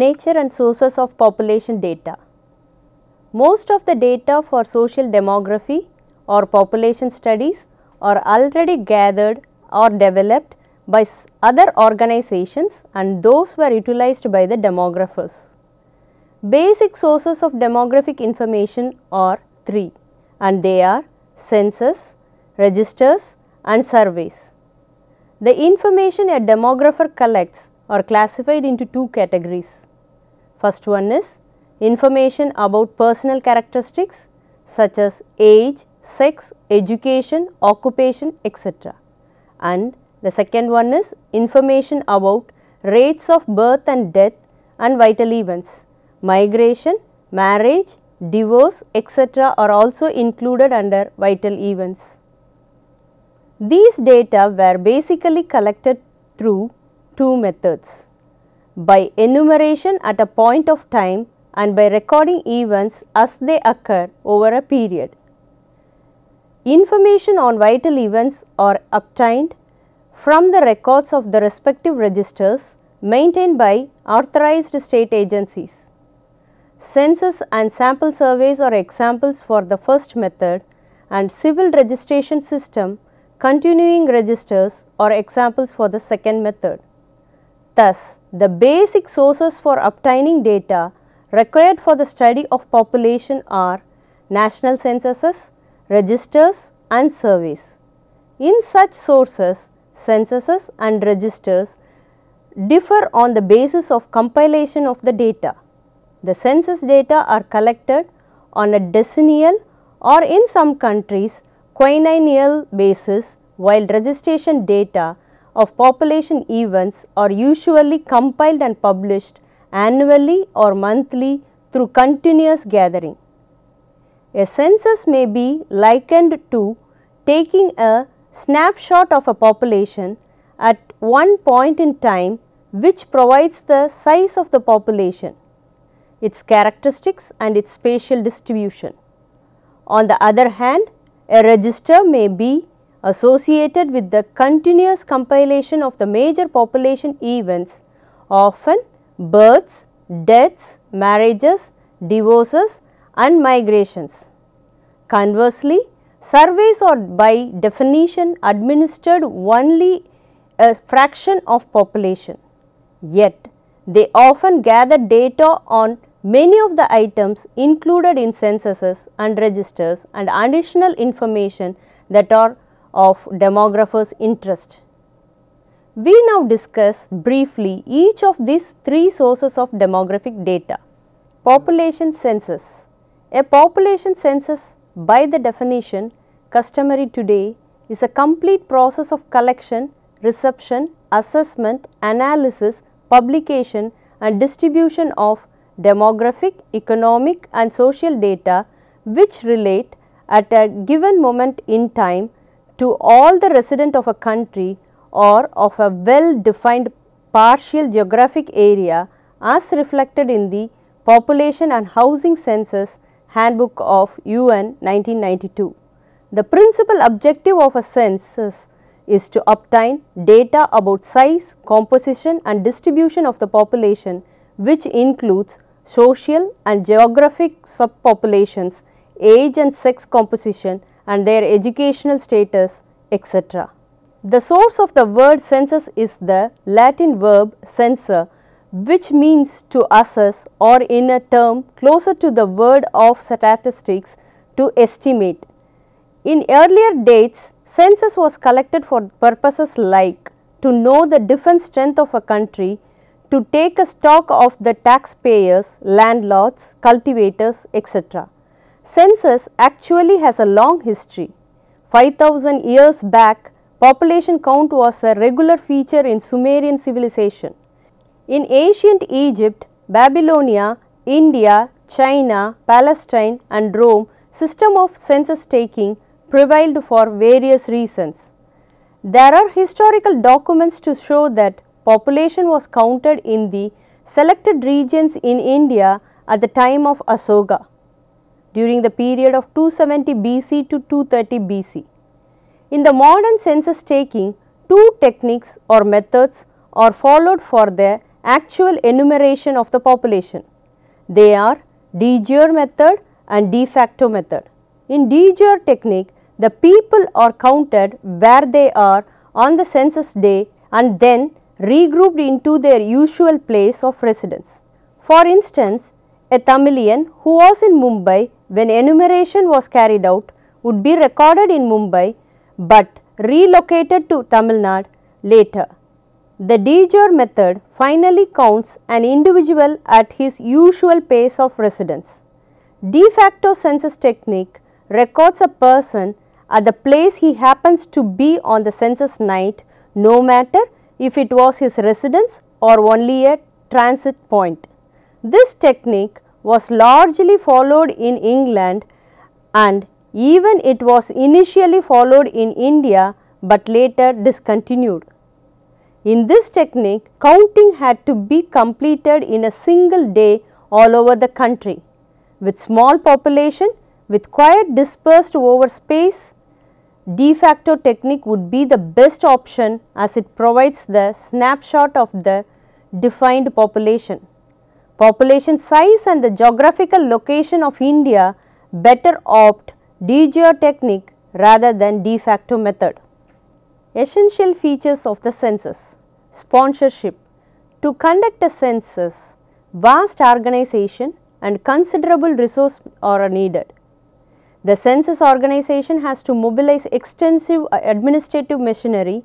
Nature and sources of population data. Most of the data for social demography or population studies are already gathered or developed by other organizations, and those were utilized by the demographers. Basic sources of demographic information are three, and they are census, registers and surveys. The information a demographer collects are classified into two categories. First one is information about personal characteristics such as age, sex, education, occupation, etc. And the second one is information about rates of birth and death and vital events. Migration, marriage, divorce, etc. are also included under vital events. These data were basically collected through two methods: by enumeration at a point of time and by recording events as they occur over a period. Information on vital events are obtained from the records of the respective registers maintained by authorized state agencies. Census and sample surveys are examples for the first method, and civil registration system continuing registers are examples for the second method. Thus, the basic sources for obtaining data required for the study of population are national censuses, registers and surveys. In such sources, censuses and registers differ on the basis of compilation of the data. The census data are collected on a decennial or in some countries quinennial basis, while registration data of population events are usually compiled and published annually or monthly through continuous gathering. A census may be likened to taking a snapshot of a population at one point in time, which provides the size of the population, its characteristics and its spatial distribution. On the other hand, a register may be associated with the continuous compilation of the major population events, often births, deaths, marriages, divorces and migrations. Conversely, surveys are by definition administered only a fraction of population, yet they often gather data on many of the items included in censuses and registers and additional information that are of demographers' interest. We now discuss briefly each of these three sources of demographic data. Population census. A population census, by the definition customary today, is a complete process of collection, reception, assessment, analysis, publication and distribution of demographic, economic and social data which relate at a given moment in time to all the residents of a country or of a well defined partial geographic area as reflected in the Population and Housing Census Handbook of UN 1992. The principal objective of a census is to obtain data about size, composition and distribution of the population, which includes social and geographic subpopulations, age and sex composition and their educational status, etc. The source of the word census is the Latin verb censere, which means to assess, or in a term closer to the word of statistics, to estimate. In earlier dates, census was collected for purposes like to know the defense strength of a country, to take a stock of the taxpayers, landlords, cultivators, etc. Census actually has a long history. 5000 years back, population count was a regular feature in Sumerian civilization. In ancient Egypt, Babylonia, India, China, Palestine and Rome, system of census taking prevailed for various reasons. There are historical documents to show that population was counted in the selected regions in India at the time of Asoka, during the period of 270 BC to 230 BC. In the modern census taking, two techniques or methods are followed for the actual enumeration of the population. They are de jure method and de facto method. In de jure technique, the people are counted where they are on the census day and then regrouped into their usual place of residence. For instance, a Tamilian who was in Mumbai when enumeration was carried out would be recorded in Mumbai but relocated to Tamil Nadu later. The de jure method finally counts an individual at his usual place of residence. De facto census technique records a person at the place he happens to be on the census night, no matter if it was his residence or only a transit point. This technique was largely followed in England and even it was initially followed in India but later discontinued. In this technique, counting had to be completed in a single day all over the country. With small population, with quite dispersed over space, de facto technique would be the best option as it provides the snapshot of the defined population. Population size and the geographical location of India better opt de jure technique rather than de facto method. Essential features of the census. Sponsorship. To conduct a census, vast organization and considerable resources are needed. The census organization has to mobilize extensive administrative machinery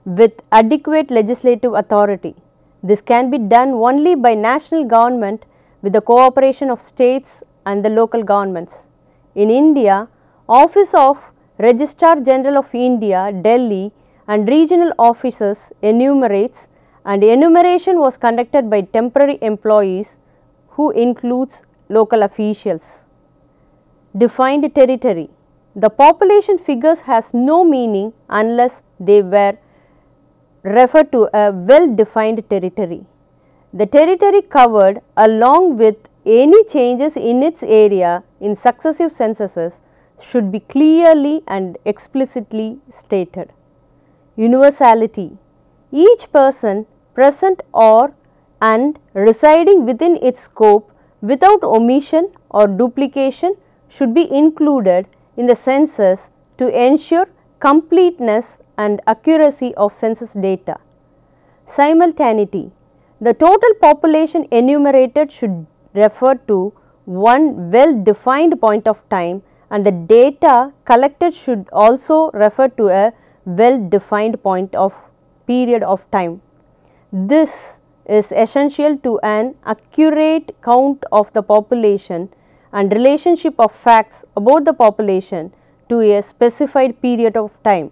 with adequate legislative authority. This can be done only by national government with the cooperation of states and the local governments. In India, Office of Registrar General of India, Delhi and regional offices enumerates, and enumeration was conducted by temporary employees who includes local officials. Defined territory. The population figures has no meaning unless they were referred to a well defined territory. The territory covered along with any changes in its area in successive censuses should be clearly and explicitly stated. Universality. Each person present or and residing within its scope without omission or duplication should be included in the census to ensure completeness and accuracy of census data. Simultaneity. The total population enumerated should refer to one well defined point of time and the data collected should also refer to a well defined period of time. This is essential to an accurate count of the population and relationship of facts about the population to a specified period of time.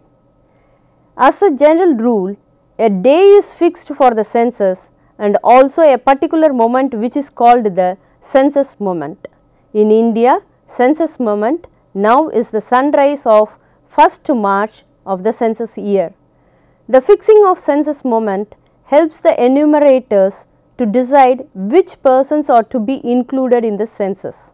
As a general rule, a day is fixed for the census and also a particular moment which is called the census moment. In India, census moment now is the sunrise of 1st March of the census year. The fixing of census moment helps the enumerators to decide which persons are to be included in the census.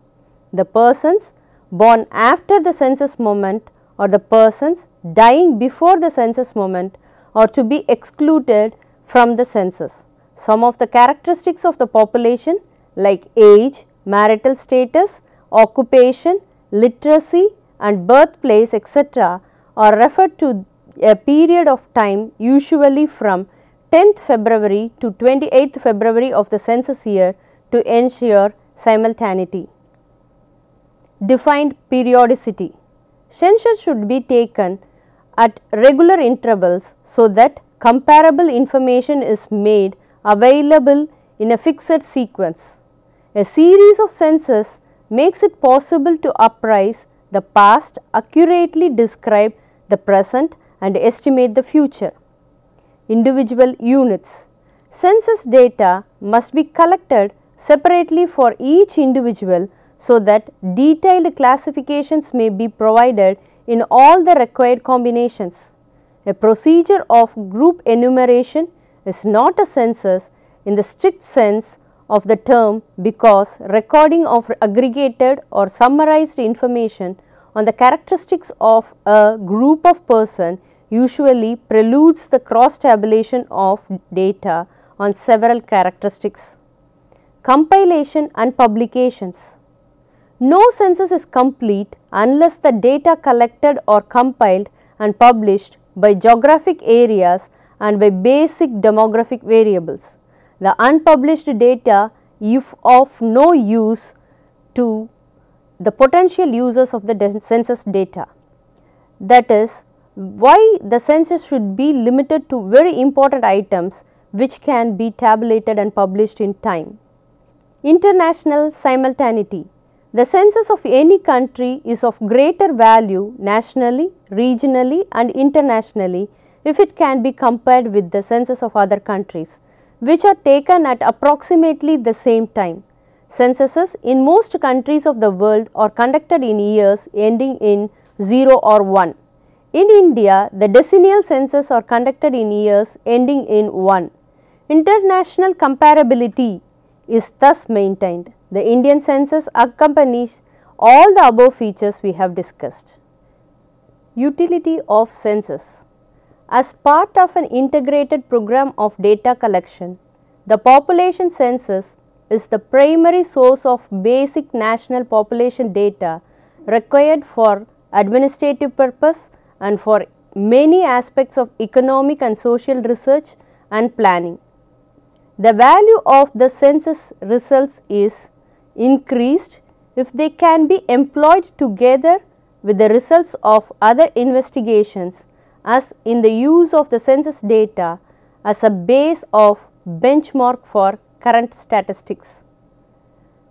The persons born after the census moment or the persons dying before the census moment are to be excluded from the census. Some of the characteristics of the population like age, marital status, occupation, literacy and birthplace etc. are referred to a period of time usually from 10th February to 28th February of the census year to ensure simultaneity. Defined periodicity. Census should be taken at regular intervals so that comparable information is made available in a fixed sequence. A series of census makes it possible to apprise the past, accurately describe the present and estimate the future. Individual units. Census data must be collected separately for each individual so that detailed classifications may be provided in all the required combinations. A procedure of group enumeration is not a census in the strict sense of the term because recording of aggregated or summarized information on the characteristics of a group of persons usually preludes the cross tabulation of data on several characteristics. Compilation and publications. No census is complete unless the data collected or compiled and published by geographic areas and by basic demographic variables. The unpublished data, if of no use to the potential users of the census data. That is why the census should be limited to very important items which can be tabulated and published in time. International simultaneity. The census of any country is of greater value nationally, regionally and internationally if it can be compared with the census of other countries, which are taken at approximately the same time. Censuses in most countries of the world are conducted in years ending in 0 or 1. In India, the decennial census are conducted in years ending in 1. International comparability is thus maintained. The Indian census accompanies all the above features we have discussed. Utility of census. As part of an integrated program of data collection, the population census is the primary source of basic national population data required for administrative purpose and for many aspects of economic and social research and planning. The value of the census results is increased if they can be employed together with the results of other investigations, as in the use of the census data as a base of benchmark for current statistics.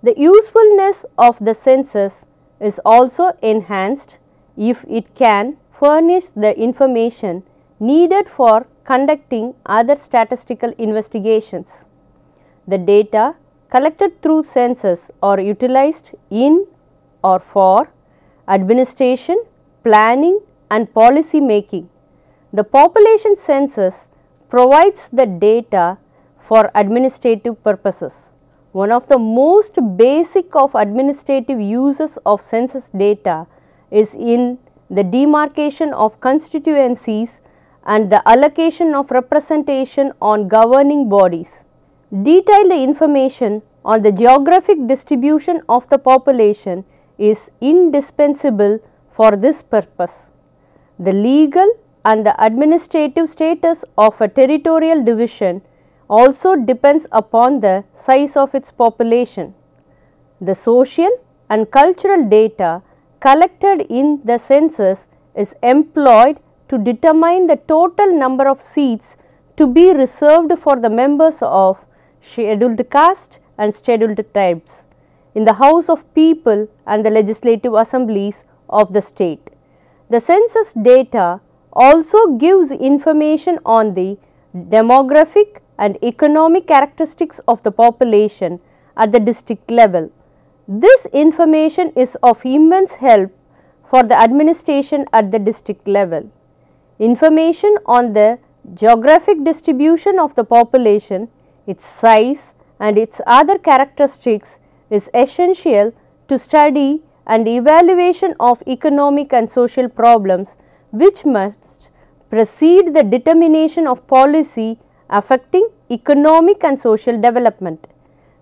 The usefulness of the census is also enhanced if it can furnish the information needed for conducting other statistical investigations. The data collected through census are utilized in or for administration, planning and policy making. The population census provides the data for administrative purposes. One of the most basic of administrative uses of census data is in the demarcation of constituencies and the allocation of representation on governing bodies. Detailed information on the geographic distribution of the population is indispensable for this purpose. The legal and the administrative status of a territorial division also depends upon the size of its population. The social and cultural data collected in the census is employed to determine the total number of seats to be reserved for the members of scheduled caste and scheduled tribes in the House of People and the legislative assemblies of the state. The census data also gives information on the demographic and economic characteristics of the population at the district level. This information is of immense help for the administration at the district level. Information on the geographic distribution of the population, its size and its other characteristics is essential to study and evaluation of economic and social problems which must precede the determination of policy affecting economic and social development.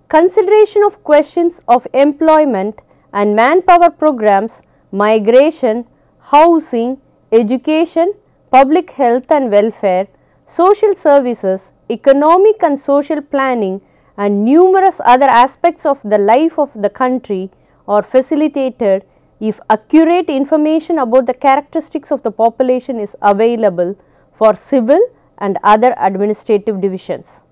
Consideration of questions of employment and manpower programs, migration, housing, education, public health and welfare, social services, economic and social planning and numerous other aspects of the life of the country are facilitated if accurate information about the characteristics of the population is available for civil and other administrative divisions.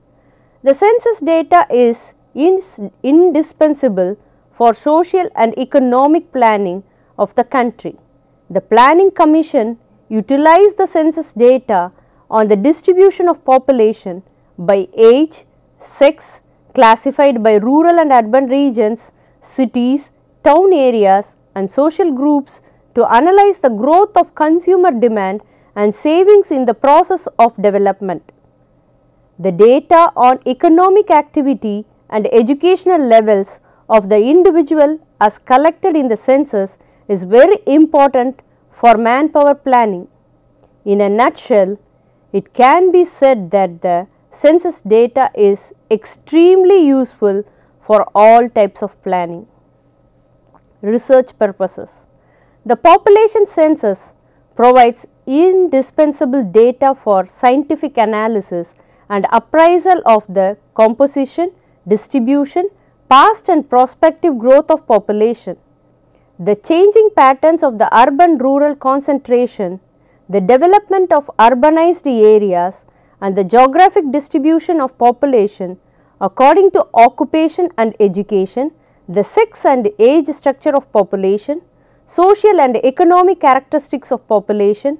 The census data is indispensable for social and economic planning of the country. The Planning Commission utilized the census data on the distribution of population by age, sex, classified by rural and urban regions, cities, town areas and social groups to analyze the growth of consumer demand and savings in the process of development. The data on economic activity and educational levels of the individual as collected in the census is very important for manpower planning. In a nutshell, it can be said that the census data is extremely useful for all types of planning. Research purposes. The population census provides indispensable data for scientific analysis and appraisal of the composition, distribution, past and prospective growth of population, the changing patterns of the urban-rural concentration, the development of urbanized areas and the geographic distribution of population according to occupation and education, the sex and age structure of population, social and economic characteristics of population,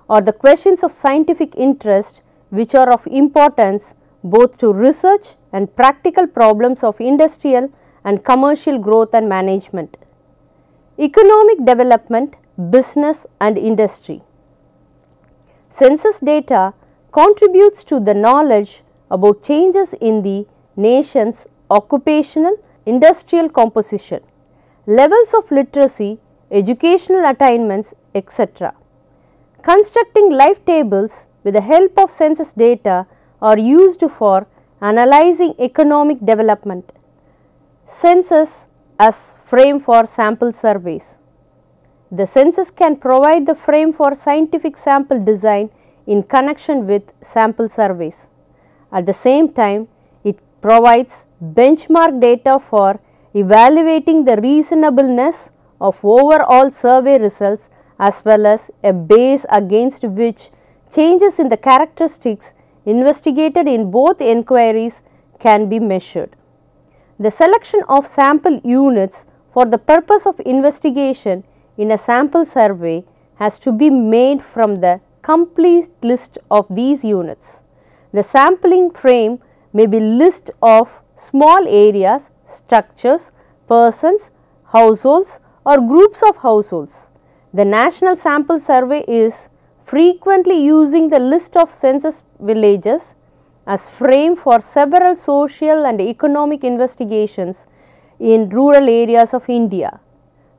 or the questions of scientific interest which are of importance both to research and practical problems of industrial and commercial growth and management. Economic development, business and industry. Census data contributes to the knowledge about changes in the nation's occupational, industrial composition, levels of literacy, educational attainments, etc. Constructing life tables with the help of census data are used for analyzing economic development. Census as frame for sample surveys. The census can provide the frame for scientific sample design in connection with sample surveys. At the same time, it provides benchmark data for evaluating the reasonableness of overall survey results as well as a base against which changes in the characteristics investigated in both inquiries can be measured. The selection of sample units for the purpose of investigation in a sample survey has to be made from the complete list of these units. The sampling frame may be list of small areas, structures, persons, households or groups of households. The National Sample Survey is frequently using the list of census villages as frame for several social and economic investigations in rural areas of India.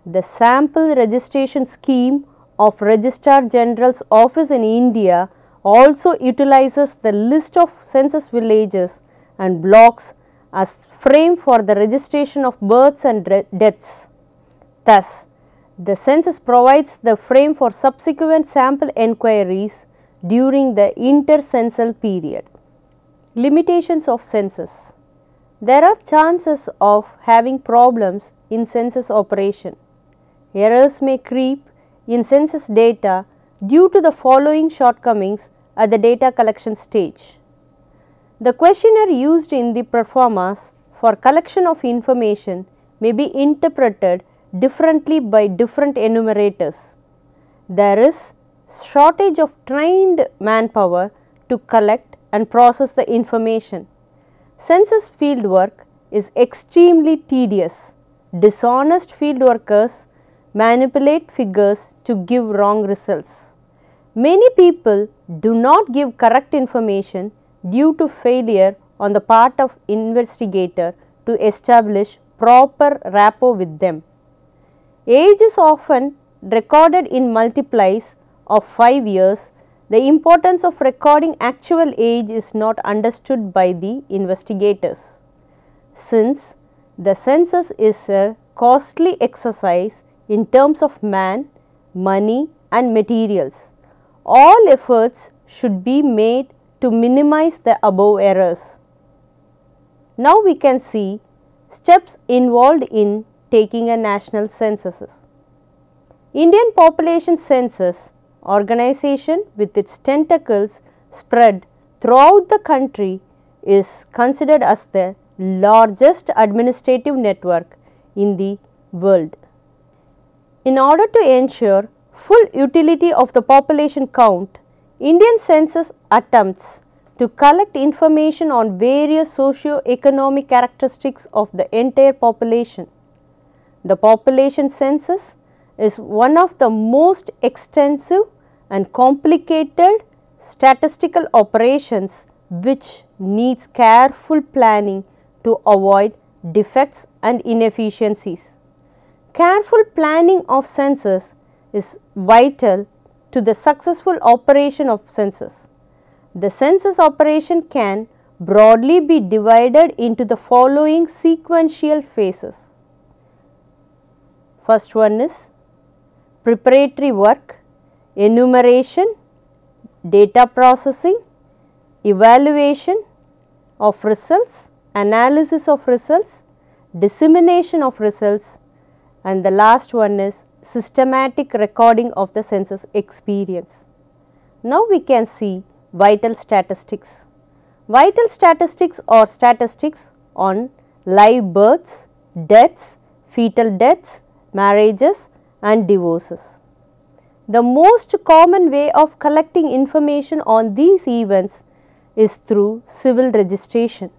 The sample registration scheme of Registrar General's Office in India also utilizes the list of census villages and blocks as frame for the registration of births and deaths. Thus, the census provides the frame for subsequent sample enquiries during the intercensal period. Limitations of census. There are chances of having problems in census operation. Errors may creep in census data due to the following shortcomings at the data collection stage. The questionnaire used in the performance for collection of information may be interpreted differently by different enumerators. There is shortage of trained manpower to collect and process the information. Census field work is extremely tedious. Dishonest field workers manipulate figures to give wrong results. Many people do not give correct information due to failure on the part of investigator to establish proper rapport with them. Age is often recorded in multiples of 5 years. The importance of recording actual age is not understood by the investigators. Since the census is a costly exercise in terms of man, money and materials, all efforts should be made to minimize the above errors. Now we can see steps involved in taking a national census. Indian Population Census organization with its tentacles spread throughout the country is considered as the largest administrative network in the world. In order to ensure full utility of the population count, Indian census attempts to collect information on various socio-economic characteristics of the entire population. The population census is one of the most extensive and complicated statistical operations which needs careful planning to avoid defects and inefficiencies. Careful planning of census is vital to the successful operation of census. The census operation can broadly be divided into the following sequential phases. First one is preparatory work, enumeration, data processing, evaluation of results, analysis of results, dissemination of results, and the last one is systematic recording of the census experience. Now we can see vital statistics. Vital statistics are statistics on live births, deaths, fetal deaths, marriages and divorces. The most common way of collecting information on these events is through civil registration,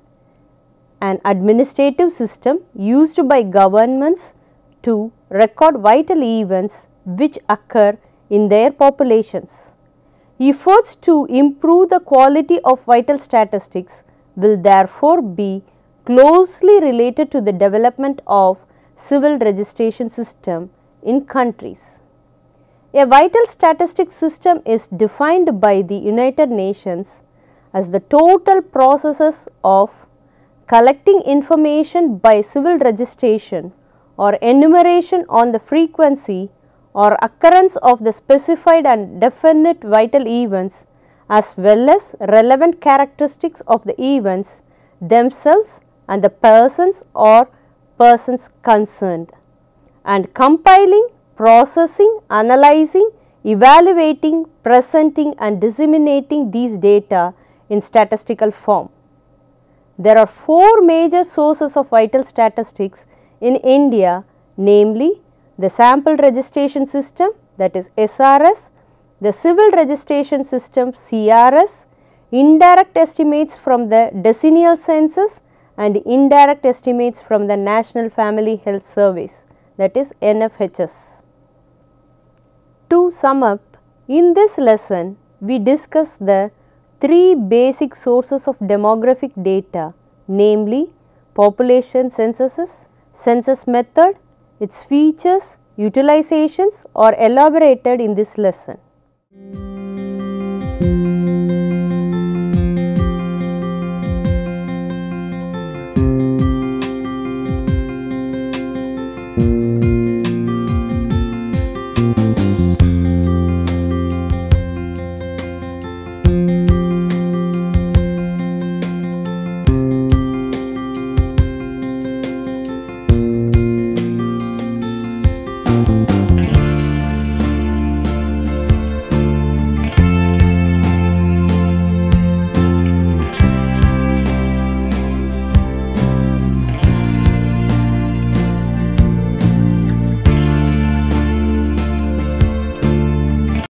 an administrative system used by governments to record vital events which occur in their populations. Efforts to improve the quality of vital statistics will therefore be closely related to the development of civil registration system in countries. A vital statistics system is defined by the United Nations as the total processes of collecting information by civil registration or enumeration on the frequency or occurrence of the specified and definite vital events as well as relevant characteristics of the events themselves and the persons or persons concerned, and compiling, processing, analyzing, evaluating, presenting and disseminating these data in statistical form. There are 4 major sources of vital statistics in India, namely the sample registration system, that is SRS, the civil registration system CRS, indirect estimates from the decennial census and indirect estimates from the National Family Health Surveys, that is NFHS. To sum up, in this lesson we discuss the 3 basic sources of demographic data, namely population censuses, census method, its features, utilizations are elaborated in this lesson.